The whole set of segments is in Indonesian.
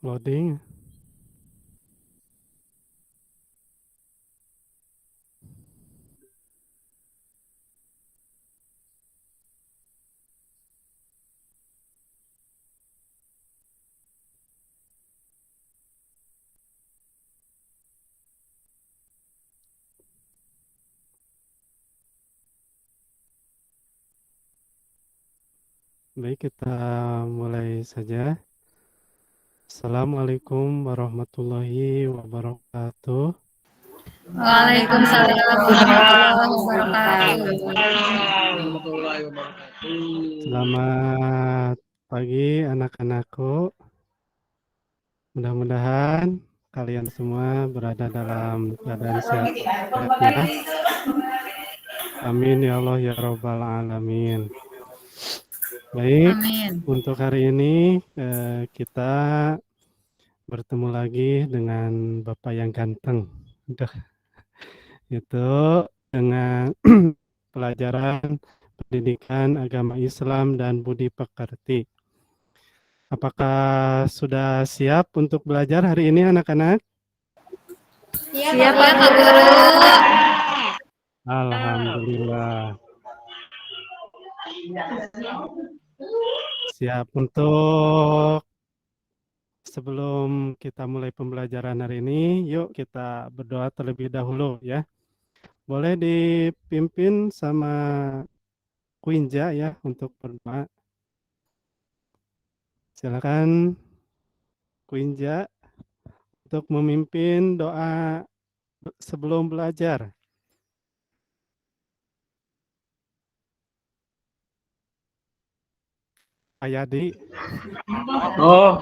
Loading. Baik, kita mulai saja. Assalamualaikum warahmatullahi wabarakatuh. Waalaikumsalam warahmatullahi wabarakatuh. warahmatullahi wabarakatuh. Selamat pagi anak-anakku. Mudah-mudahan kalian semua berada dalam keadaan sehat ya. Amin ya Allah ya Rabbal Alamin. Baik, Amin. untuk hari ini kita bertemu lagi dengan Bapak yang ganteng. Itu dengan pelajaran pendidikan agama Islam dan budi pekerti. Apakah sudah siap untuk belajar hari ini anak-anak? Siap ya Pak Guru. Alhamdulillah. Siap. Untuk sebelum kita mulai pembelajaran hari ini, yuk kita berdoa terlebih dahulu ya. Boleh dipimpin sama Quinja ya untuk berdoa. Silakan Quinja untuk memimpin doa sebelum belajar. Ayadi. Oh,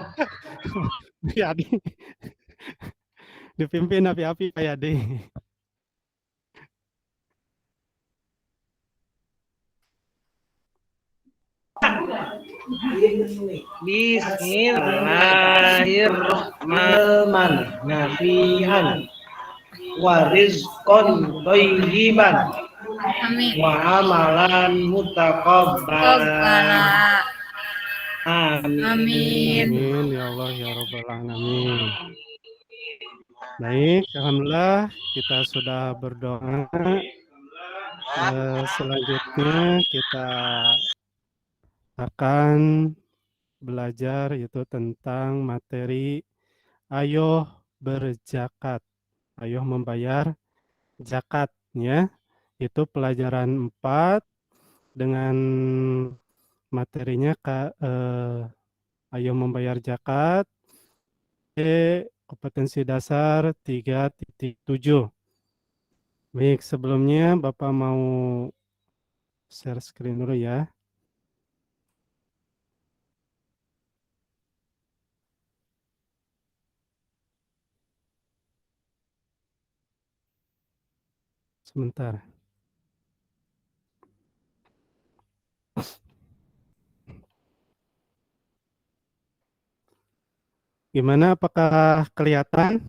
Ayadi. Dipimpin api-api Ayadi. Bismillahirrahmanirrahim. Nafi'an wa rizqan thayyiban Amin. wa amalan mutaqabbalan. Qabbala. Amin. Amin. Amin ya Allah ya Rabbal Alamin. Baik, alhamdulillah kita sudah berdoa. Selanjutnya kita akan belajar yaitu tentang materi ayo berzakat, ayo membayar zakat ya. Itu pelajaran 4 dengan materinya ayo membayar zakat kompetensi dasar 3.7. Baik, sebelumnya Bapak mau share screen dulu ya. Sebentar. Gimana, apakah kelihatan?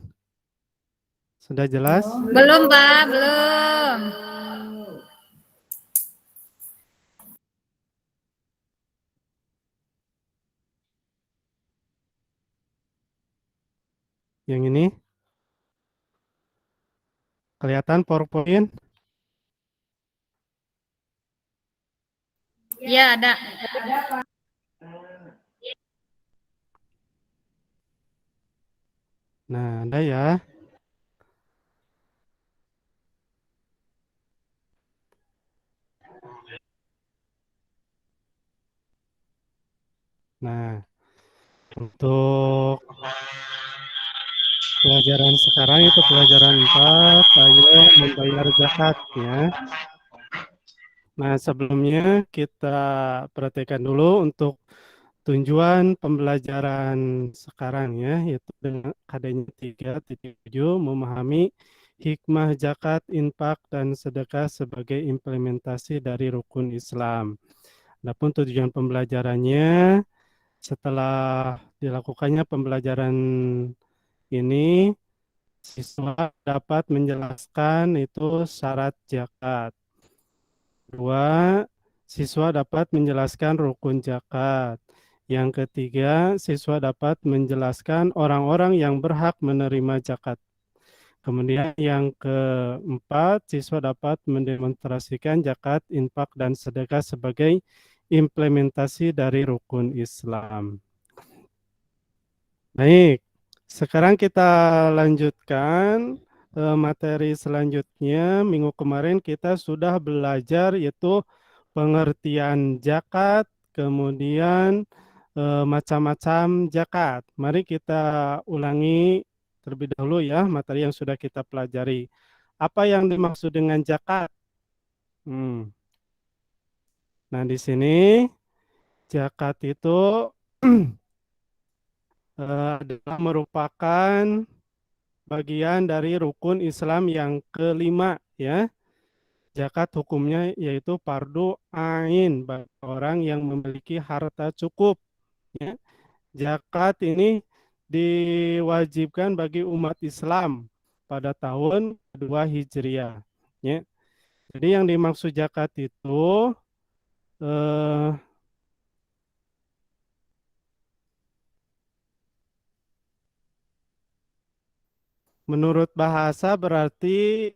Sudah jelas? Belum Pak, belum. Yang ini? Kelihatan PowerPoint? Ya ada. Nah, ada ya. Nah, untuk pelajaran sekarang itu pelajaran 4, ayo membayar zakat ya. Nah, sebelumnya kita perhatikan dulu untuk tujuan pembelajaran sekarang ya, yaitu dengan adanya 3.7 memahami hikmah zakat, infak, dan sedekah sebagai implementasi dari rukun Islam. Adapun tujuan pembelajarannya setelah dilakukannya pembelajaran ini, siswa dapat menjelaskan itu syarat zakat. Dua, siswa dapat menjelaskan rukun zakat. Yang ketiga, siswa dapat menjelaskan orang-orang yang berhak menerima zakat. Kemudian yang keempat, siswa dapat mendemonstrasikan zakat, infak, dan sedekah sebagai implementasi dari rukun Islam. Baik, sekarang kita lanjutkan materi selanjutnya. Minggu kemarin kita sudah belajar yaitu pengertian zakat, kemudian macam-macam zakat. Mari kita ulangi terlebih dahulu ya materi yang sudah kita pelajari. Apa yang dimaksud dengan zakat? Nah, di sini zakat itu adalah merupakan bagian dari rukun Islam yang kelima ya. Zakat hukumnya yaitu fardu ain bagi orang yang memiliki harta cukup ya. Zakat ini diwajibkan bagi umat Islam pada tahun kedua Hijriah ya. Jadi yang dimaksud zakat itu eh, menurut bahasa berarti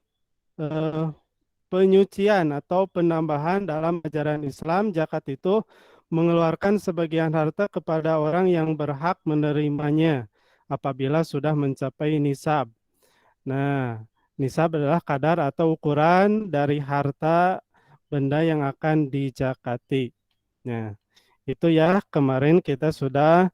eh, penyucian atau penambahan dalam ajaran Islam. Zakat itu mengeluarkan sebagian harta kepada orang yang berhak menerimanya apabila sudah mencapai nisab. Nah, nisab adalah kadar atau ukuran dari harta benda yang akan dizakati. Nah, itu ya kemarin kita sudah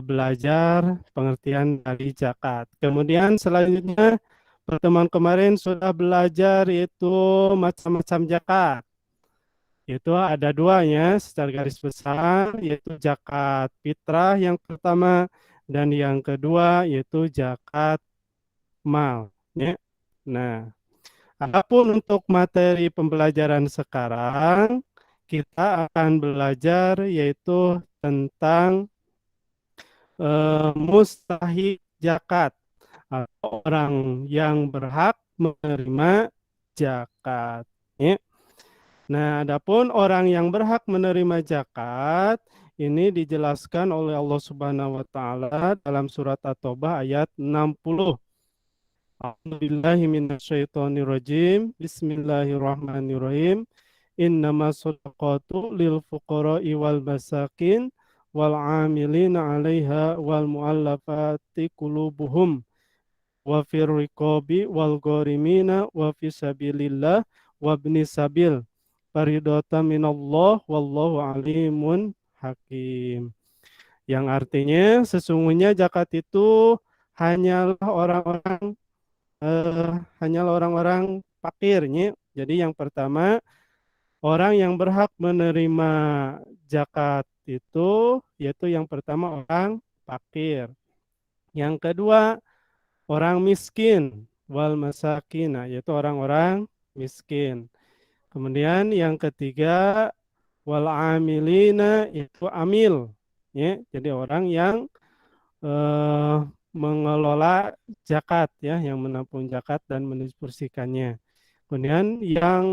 belajar pengertian dari zakat. Kemudian selanjutnya pertemuan kemarin sudah belajar yaitu macam-macam zakat. Itu ada duanya secara garis besar, yaitu zakat fitrah yang pertama dan yang kedua yaitu zakat mal. Ya. Nah, adapun untuk materi pembelajaran sekarang kita akan belajar yaitu tentang mustahik zakat atau orang yang berhak menerima zakat. Ya. Nah, adapun orang yang berhak menerima zakat ini dijelaskan oleh Allah Subhanahu wa taala dalam surat At-Taubah ayat 60. A'udzubillahi minasyaitonirrajim. Bismillahirrahmanirrahim. Innama shadaqatu lil fuqara'i wal masakin wal 'amilina 'alaiha wal mu'allafati qulubuhum wa fir riqabi wal gharimina wa fi sabilillah wa ibni sabil faridatan minallah wallahu alimun hakim. Yang artinya sesungguhnya zakat itu hanyalah orang-orang hanyalah orang-orang fakirnya. Jadi yang pertama orang yang berhak menerima zakat itu yaitu yang pertama orang fakir. Yang kedua orang miskin wal masakina yaitu orang-orang miskin. Kemudian yang ketiga wal amilina itu amil ya. Jadi orang yang eh, mengelola zakat ya, yang menampung zakat dan mendiskusikannya. Kemudian yang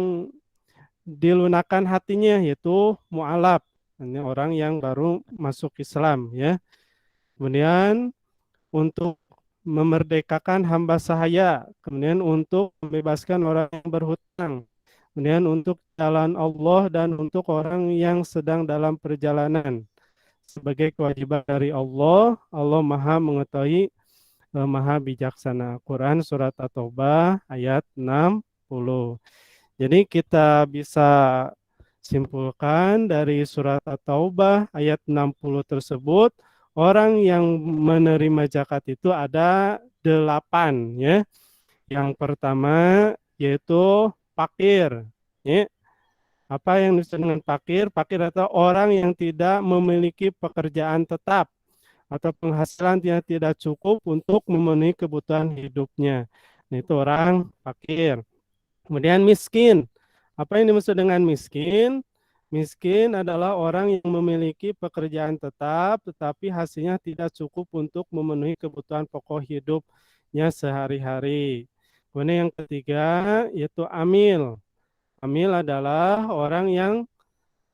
dilunakan hatinya yaitu mu'alaf. Ini orang yang baru masuk Islam ya. Kemudian untuk memerdekakan hamba sahaya, kemudian untuk membebaskan orang yang berhutang, kemudian untuk jalan Allah dan untuk orang yang sedang dalam perjalanan. Sebagai kewajiban dari Allah, Allah Maha mengetahui, Maha bijaksana. Quran surat At-Taubah ayat 60. Jadi kita bisa simpulkan dari surat At-Taubah ayat 60 tersebut, orang yang menerima zakat itu ada 8 ya. Yang pertama yaitu fakir. Ya. Apa yang disebut dengan fakir? Fakir atau orang yang tidak memiliki pekerjaan tetap atau penghasilan yang tidak cukup untuk memenuhi kebutuhan hidupnya. Nah, itu orang fakir. Kemudian miskin. Apa yang dimaksud dengan miskin? Miskin adalah orang yang memiliki pekerjaan tetap, tetapi hasilnya tidak cukup untuk memenuhi kebutuhan pokok hidupnya sehari-hari. Kemudian yang ketiga, yaitu amil. Amil adalah orang yang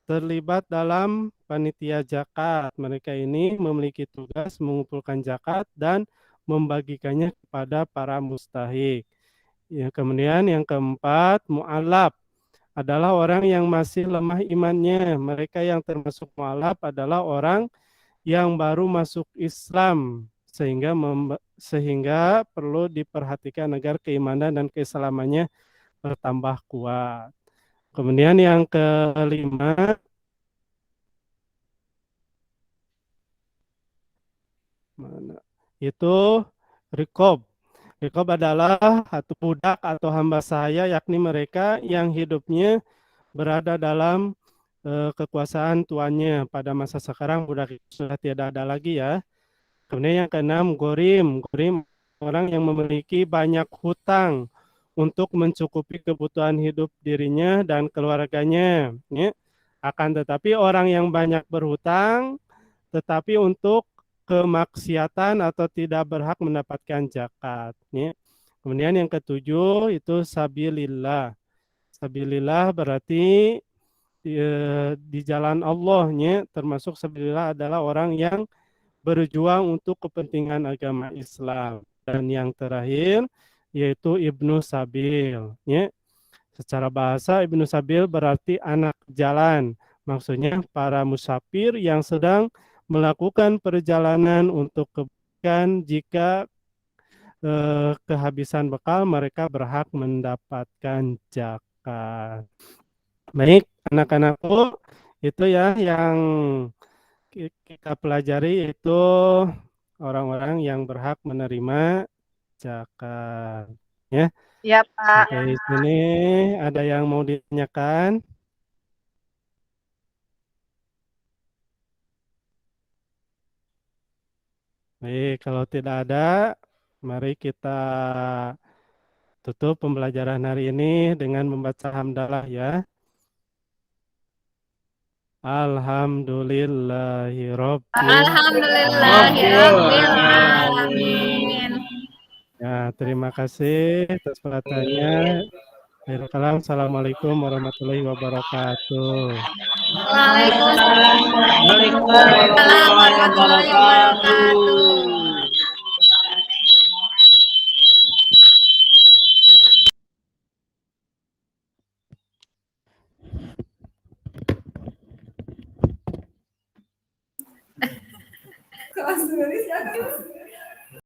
terlibat dalam panitia zakat. Mereka ini memiliki tugas mengumpulkan zakat dan membagikannya kepada para mustahik. Ya, kemudian yang keempat, mu'alaf adalah orang yang masih lemah imannya. Mereka yang termasuk mu'alaf adalah orang yang baru masuk Islam sehingga perlu diperhatikan agar keimanan dan keislamannya bertambah kuat. Kemudian yang kelima, itu rikob. Rikob adalah satu budak atau hamba sahaya, yakni mereka yang hidupnya berada dalam kekuasaan tuannya. Pada masa sekarang budak itu sudah tidak ada lagi ya. Kemudian yang keenam, gorim. Gorim orang yang memiliki banyak hutang untuk mencukupi kebutuhan hidup dirinya dan keluarganya. Ya. Akan tetapi orang yang banyak berhutang, tetapi untuk kemaksiatan atau tidak berhak mendapatkan zakat. Ya. Kemudian yang ketujuh itu sabilillah. Sabilillah berarti di jalan Allah, termasuk sabilillah adalah orang yang berjuang untuk kepentingan agama Islam. Dan yang terakhir yaitu Ibnu Sabil. Ya. Secara bahasa Ibnu Sabil berarti anak jalan. Maksudnya para musafir yang sedang melakukan perjalanan untuk kebaikan. Jika kehabisan bekal, mereka berhak mendapatkan zakat. Baik, anak-anakku, itu ya yang kita pelajari, itu orang-orang yang berhak menerima zakat. Ya, Ya, Pak. sampai sini ada yang mau ditanyakan? Baik, kalau tidak ada, mari kita tutup pembelajaran hari ini dengan membaca hamdalah ya. Alhamdulillahirabbil Alhamdulillahirobbilalamin. Ya, terima kasih atas perhatiannya. Akhirul kalam, assalamualaikum warahmatullahi wabarakatuh. Waalaikumsalam warahmatullahi wabarakatuh.